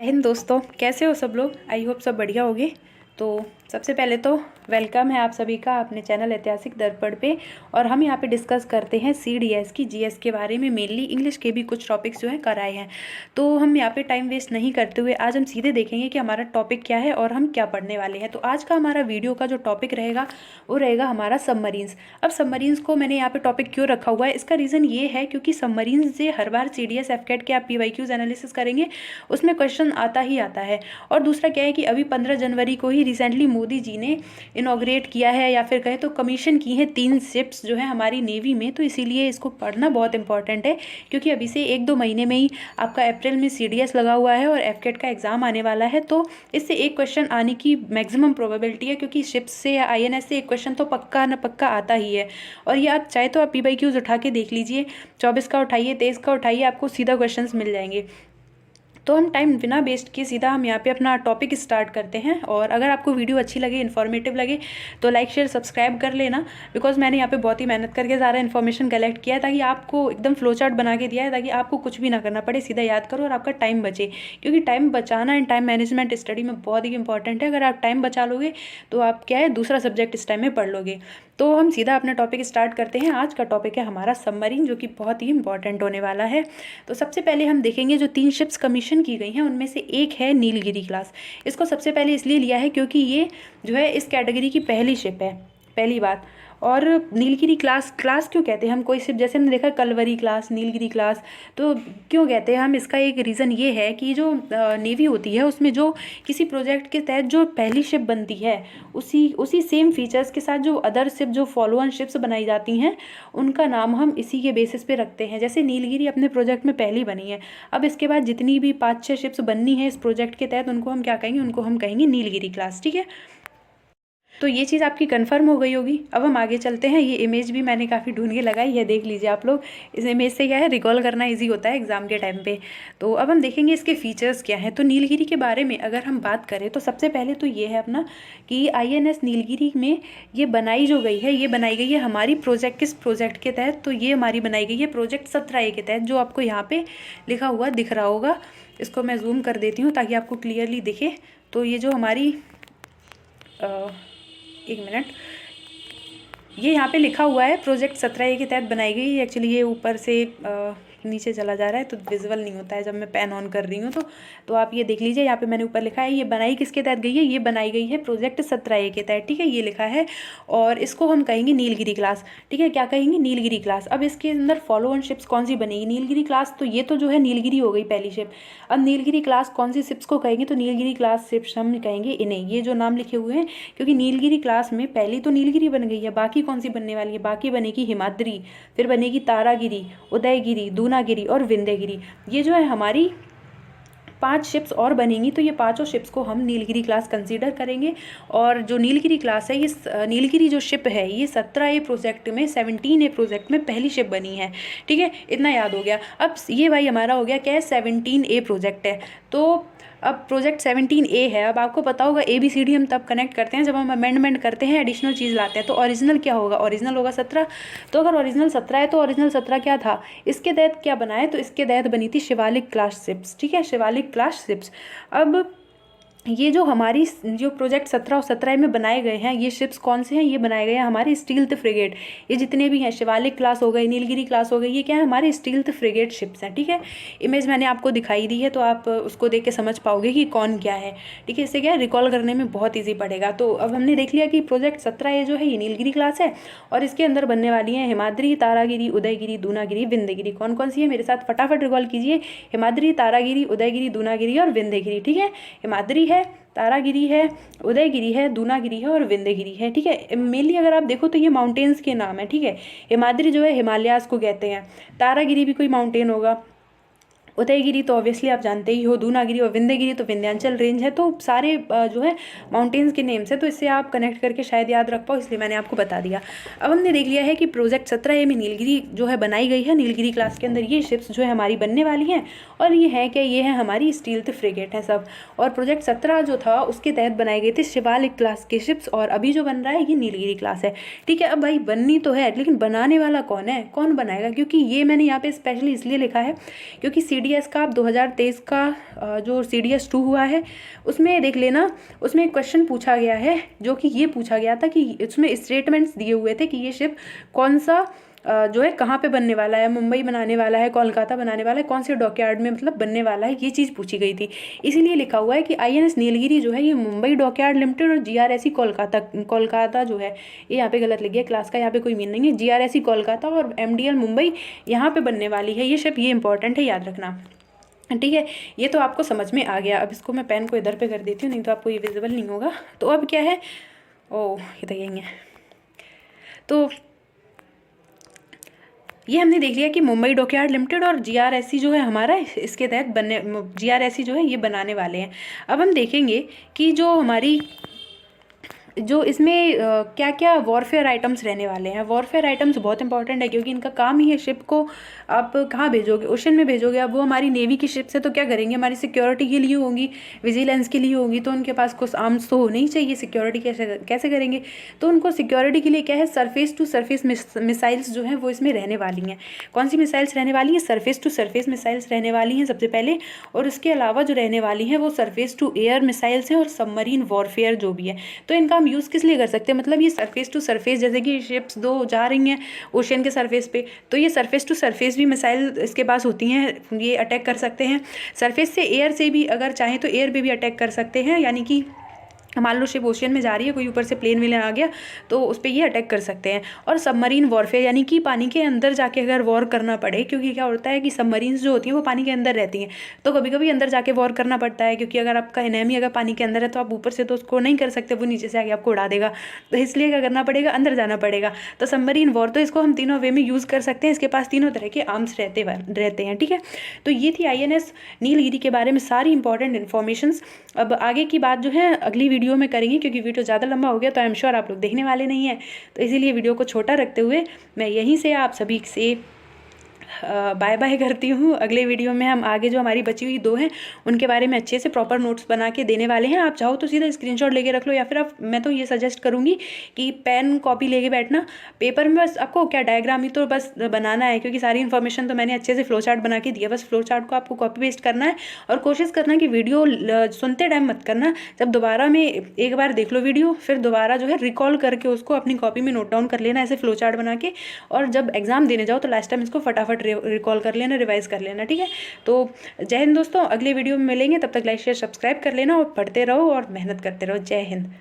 हिंद दोस्तों, कैसे हो सब लोग। आई होप सब बढ़िया होगे। तो सबसे पहले तो वेलकम है आप सभी का अपने चैनल ऐतिहासिक दर्पण पे। और हम यहाँ पे डिस्कस करते हैं CDS की GS के बारे में। मेनली इंग्लिश के भी कुछ टॉपिक्स जो हैं कराए हैं। तो हम यहाँ पे टाइम वेस्ट नहीं करते हुए आज हम सीधे देखेंगे कि हमारा टॉपिक क्या है और हम क्या पढ़ने वाले हैं। तो आज का हमारा वीडियो का जो टॉपिक रहेगा वो रहेगा हमारा सबमरीन्स। अब सबमरीन्स को मैंने यहाँ पे टॉपिक क्यों रखा हुआ है, इसका रीज़न ये है क्योंकि सबमरीन्स से हर बार CDS FCAT के आप PYQs एनालिसिस करेंगे उसमें क्वेश्चन आता ही आता है। और दूसरा क्या है कि अभी 15 जनवरी को ही रिसेंटली मोदी जी ने इनॉग्रेट किया है या फिर कहें तो कमीशन की है 3 शिप्स जो है हमारी नेवी में। तो इसीलिए इसको पढ़ना बहुत इंपॉर्टेंट है क्योंकि अभी से 1-2 महीने में ही आपका अप्रैल में CDS लगा हुआ है और FCAT का एग्ज़ाम आने वाला है। तो इससे एक क्वेश्चन आने की मैक्सिमम प्रोबेबिलिटी है क्योंकि शिप्स से या INS से एक क्वेश्चन तो पक्का न पक्का आता ही है। और ये आप चाहे तो आप PYQs उठा के देख लीजिए, 24 का उठाइए, 23 का उठाइए, आपको सीधा क्वेश्चन मिल जाएंगे। तो हम टाइम बिना वेस्ट किए सीधा हम यहाँ पे अपना टॉपिक स्टार्ट करते हैं। और अगर आपको वीडियो अच्छी लगे, इन्फॉर्मेटिव लगे तो लाइक शेयर सब्सक्राइब कर लेना। बिकॉज मैंने यहाँ पे बहुत ही मेहनत करके सारा इन्फॉर्मेशन कलेक्ट किया है ताकि आपको एकदम फ्लो चार्ट बना के दिया है ताकि आपको कुछ भी ना करना पड़े, सीधा याद करो और आपका टाइम बचे। क्योंकि टाइम बचाना एंड टाइम मैनेजमेंट स्टडी में बहुत ही इंपॉर्टेंट है। अगर आप टाइम बचा लोगे तो आप क्या है दूसरा सब्जेक्ट इस टाइम में पढ़ लोगे। तो हम सीधा अपना टॉपिक स्टार्ट करते हैं। आज का टॉपिक है हमारा सबमरीन, जो कि बहुत ही इंपॉर्टेंट होने वाला है। तो सबसे पहले हम देखेंगे जो 3 शिप्स कमीशन की गई हैं उनमें से एक है नीलगिरी क्लास। इसको सबसे पहले इसलिए लिया है क्योंकि ये जो है इस कैटेगरी की पहली शिप है, पहली बात। और नीलगिरी क्लास क्यों कहते हैं हम, कोई शिप जैसे हमने देखा कलवरी क्लास, नीलगिरी क्लास, तो क्यों कहते हैं हम, इसका एक रीज़न ये है कि जो नेवी होती है उसमें जो किसी प्रोजेक्ट के तहत जो पहली शिप बनती है उसी सेम फीचर्स के साथ जो अदर शिप जो फॉलो ऑन शिप्स बनाई जाती हैं उनका नाम हम इसी के बेसिस पे रखते हैं। जैसे नीलगिरी अपने प्रोजेक्ट में पहली बनी है, अब इसके बाद जितनी भी 5-6 शिप्स बननी है इस प्रोजेक्ट के तहत उनको हम क्या कहेंगे, उनको हम कहेंगे नीलगिरी क्लास। ठीक है, तो ये चीज़ आपकी कंफर्म हो गई होगी। अब हम आगे चलते हैं। ये इमेज भी मैंने काफ़ी ढूंढ के लगाई है, देख लीजिए आप लोग। इस इमेज से क्या है, रिकॉल करना इजी होता है एग्जाम के टाइम पे। तो अब हम देखेंगे इसके फीचर्स क्या हैं। तो नीलगिरी के बारे में अगर हम बात करें तो सबसे पहले तो ये है अपना कि INS नीलगिरी में ये बनाई जो गई है, ये बनाई गई है हमारी प्रोजेक्ट, किस प्रोजेक्ट के तहत, तो ये हमारी बनाई गई है प्रोजेक्ट 17A के तहत, जो आपको यहाँ पे लिखा हुआ दिख रहा होगा। इसको मैं जूम कर देती हूँ ताकि आपको क्लियरली दिखे। तो ये जो हमारी एक मिनट, ये यहाँ पे लिखा हुआ है प्रोजेक्ट 17A के तहत बनाई गई। एक्चुअली ये ऊपर से नीचे चला जा रहा है तो विजुअल नहीं होता है जब मैं पेन ऑन कर रही हूँ। तो आप ये देख लीजिए, यहाँ पे मैंने ऊपर लिखा है ये बनाई किसके तहत गई है, ये बनाई गई है प्रोजेक्ट 17A के तहत। ठीक है, ये लिखा है और इसको हम कहेंगे नीलगिरी क्लास। ठीक है, क्या कहेंगे, नीलगिरी क्लास। अब इसके अंदर फॉलो ऑन शिप्स कौन सी बनेगी, नीलगिरी क्लास। तो ये तो जो है नीलगिरी हो गई पहली शिप। अब नीलगिरी क्लास कौन सी शिप्स को कहेंगे, तो नीलगिरी क्लास शिप्स हम कहेंगे इन्हें, ये जो नाम लिखे हुए हैं, क्योंकि नीलगिरी क्लास में पहली तो नीलगिरी बन गई है, बाकी कौन सी बनने वाली है, बाकी बनेगी हिमाद्री, फिर बनेगी तारागिरी, उदयगिरी, दूनागिरी और विंध्यगिरी। ये जो है हमारी 5 शिप्स और बनेंगी। तो ये पांचों शिप्स को हम नीलगिरी क्लास कंसीडर करेंगे। और जो नीलगिरी क्लास है, ये नीलगिरी जो शिप है ये 17A प्रोजेक्ट में 17A प्रोजेक्ट में पहली शिप बनी है। ठीक है, इतना याद हो गया। अब ये भाई हमारा हो गया क्या है, 17A प्रोजेक्ट है। तो अब प्रोजेक्ट 17A है। अब आपको पता होगा ABCD हम तब कनेक्ट करते हैं जब हम अमेंडमेंट करते हैं, एडिशनल चीज़ लाते हैं। तो ओरिजिनल क्या होगा, ओरिजिनल होगा 17। तो अगर ओरिजिनल 17 है तो ओरिजिनल 17 क्या था, इसके तहत क्या बना है, तो इसके तहत बनी थी शिवालिक क्लास शिप्स। ठीक है, शिवालिक क्लास शिप्स। अब ये जो हमारी जो प्रोजेक्ट 17 और 17A में बनाए गए हैं ये शिप्स कौन से हैं, ये बनाए गए हैं हमारे स्टील्थ फ्रिगेट। ये जितने भी हैं, शिवालिक क्लास हो गई, नीलगिरी क्लास हो गई, ये क्या है हमारे स्टील्थ फ्रिगेट शिप्स हैं। ठीक है, इमेज मैंने आपको दिखाई दी है तो आप उसको देख के समझ पाओगे कि कौन क्या है। ठीक है, इससे क्या है रिकॉल करने में बहुत ईजी पड़ेगा। तो अब हमने देख लिया कि प्रोजेक्ट 17A जो है ये नीलगिरी क्लास है और इसके अंदर बनने वाली हैं हिमाद्री, तारागिरी, उदयगिरी, दूनागिरी, विंध्यगिरी। कौन कौन सी है, मेरे साथ फटाफट रिकॉल कीजिए। हिमाद्री, तारागिरी, उदयगिरी, दूनागिरी और विंध्यगिरी। ठीक है, हिमाद्री है, तारागिरी है, उदयगिरी है, दूनागिरी है और विंध्यगिरी है। ठीक है, मेनली अगर आप देखो तो ये माउंटेन्स के नाम है। ठीक है, हिमाद्री जो है हिमालयाज को कहते हैं, तारागिरी भी कोई माउंटेन होगा, उदयगिरी तो ऑब्वियसली आप जानते ही हो, दूनागिरी और विंध्यगिरी तो विंध्याचल रेंज है। तो सारे जो है माउंटेन्स के नेम्स है, तो इससे आप कनेक्ट करके शायद याद रख पाओ, इसलिए मैंने आपको बता दिया। अब हमने देख लिया है कि प्रोजेक्ट 17A में नीलगिरी जो है बनाई गई है, नीलगिरी क्लास के अंदर ये शिप्स जो है हमारी बनने वाली हैं। और ये है क्या, ये है हमारी स्टील्थ फ्रिगेट है सब। और प्रोजेक्ट 17 जो था उसके तहत बनाए गए थे शिवालिक क्लास के शिप्स, और अभी जो बन रहा है ये नीलगिरी क्लास है। ठीक है, अब भाई बननी तो है लेकिन बनाने वाला कौन है, कौन बनाएगा, क्योंकि ये मैंने यहाँ पे स्पेशली इसलिए लिखा है क्योंकि CDS का आप 2023 का जो CDS 2 हुआ है उसमें देख लेना, उसमें एक क्वेश्चन पूछा गया है जो कि ये पूछा गया था कि इसमें स्टेटमेंट्स दिए हुए थे कि ये शिप कौन सा जो है कहाँ पे बनने वाला है, मुंबई बनाने वाला है, कोलकाता बनाने वाला है, कौन से डॉकयार्ड में मतलब बनने वाला है, ये चीज़ पूछी गई थी। इसीलिए लिखा हुआ है कि INS नीलगिरी जो है ये मुंबई डॉकयार्ड लिमिटेड और GRSE कोलकाता जो है, ये यहाँ पे गलत लिख गया क्लास का, यहाँ पे कोई मीन नहीं है। GRSE कोलकाता और MDL मुंबई यहाँ पे बनने वाली है ये शिप, ये इंपॉर्टेंट है, याद रखना। ठीक है, ये तो आपको समझ में आ गया। अब इसको मैं पेन को इधर पे कर देती हूँ, नहीं तो आपको ये विजिबल नहीं होगा। तो अब क्या है, ओह ये तो यही है। तो ये हमने देख लिया कि मुंबई डॉकयार्ड लिमिटेड और GRSE जो है हमारा इसके तहत बनने, GRSE जो है ये बनाने वाले हैं। अब हम देखेंगे कि जो हमारी जो इसमें क्या क्या वॉरफेयर आइटम्स रहने वाले हैं। वॉरफेयर आइटम्स बहुत इंपॉर्टेंट है क्योंकि इनका काम ही है शिप को आप कहाँ भेजोगे, ओशन में भेजोगे। अब वो हमारी नेवी की शिप से तो क्या करेंगे, हमारी सिक्योरिटी के लिए होंगी, विजिलेंस के लिए होगी, तो उनके पास कुछ आर्म्स तो होने ही चाहिए। सिक्योरिटी कैसे करेंगे, तो उनको सिक्योरिटी के लिए क्या है, सरफेस टू सरफेस मिसाइल्स जो हैं वो इसमें रहने वाली हैं। कौन सी मिसाइल्स रहने वाली हैं, सरफेस टू सरफेस मिसाइल्स रहने वाली हैं सबसे पहले, और उसके अलावा जो रहने वाली हैं वो सरफेस टू एयर मिसाइल्स हैं और सबमरीन वॉरफेयर जो भी है। तो इनका हम यूज़ किस लिए कर सकते हैं, मतलब ये सरफेस टू सरफेस, जैसे कि शिप्स 2 जा रही हैं ओशन के सरफेस पे, तो ये सरफेस टू सरफेस भी मिसाइल इसके पास होती हैं, ये अटैक कर सकते हैं। सरफेस से एयर से भी अगर चाहें तो एयर पे भी अटैक कर सकते हैं, यानी कि मान लो शिप ओशियन में जा रही है, कोई ऊपर से प्लेन विलेन आ गया तो उस पर ये अटैक कर सकते हैं। और सबमरीन वॉरफेयर यानी कि पानी के अंदर जाके अगर वॉर करना पड़े, क्योंकि क्या होता है कि सबमरीन्स जो होती हैं वो पानी के अंदर रहती हैं, तो कभी कभी अंदर जाके वॉर करना पड़ता है, क्योंकि अगर आपका एनिमी अगर पानी के अंदर है तो आप ऊपर से तो उसको नहीं कर सकते, वो नीचे से आके आपको उड़ा देगा, तो इसलिए क्या करना पड़ेगा, अंदर जाना पड़ेगा। तो सबमरीन वॉर, तो इसको हम तीनों वे में यूज़ कर सकते हैं, इसके पास तीनों तरह के आर्म्स रहते हैं। ठीक है, तो ये थी INS नीलगिरी के बारे में सारी इंपॉर्टेंट इन्फॉर्मेशंस। अब आगे की बात जो है अगली वीडियो में करेंगे, क्योंकि वीडियो ज़्यादा लंबा हो गया तो आई एम श्योर आप लोग देखने वाले नहीं हैं, तो इसीलिए वीडियो को छोटा रखते हुए मैं यहीं से आप सभी से बाय बाय करती हूँ। अगले वीडियो में हम आगे जो हमारी बची हुई 2 हैं उनके बारे में अच्छे से प्रॉपर नोट्स बना के देने वाले हैं। आप चाहो तो सीधा स्क्रीनशॉट लेके रख लो, या फिर आप, मैं तो ये सजेस्ट करूँगी कि पेन कॉपी लेके बैठना, पेपर में बस आपको क्या डायग्राम ही तो बस बनाना है, क्योंकि सारी इन्फॉर्मेशन तो मैंने अच्छे से फ्लो चार्ट बना के दिया, बस फ्लो चार्ट को आपको कॉपी पेस्ट करना है। और कोशिश करना कि वीडियो सुनते टाइम मत करना, जब दोबारा में एक बार देख लो वीडियो, फिर दोबारा जो है रिकॉल करके उसको अपनी कॉपी में नोट डाउन कर लेना, ऐसे फ्लो चार्ट बना के, और जब एग्जाम देने जाओ तो लास्ट टाइम इसको फटाफट रिकॉल कर लेना, रिवाइज कर लेना। ठीक है, तो जय हिंद दोस्तों, अगले वीडियो में मिलेंगे, तब तक लाइक शेयर सब्सक्राइब कर लेना और पढ़ते रहो और मेहनत करते रहो। जय हिंद।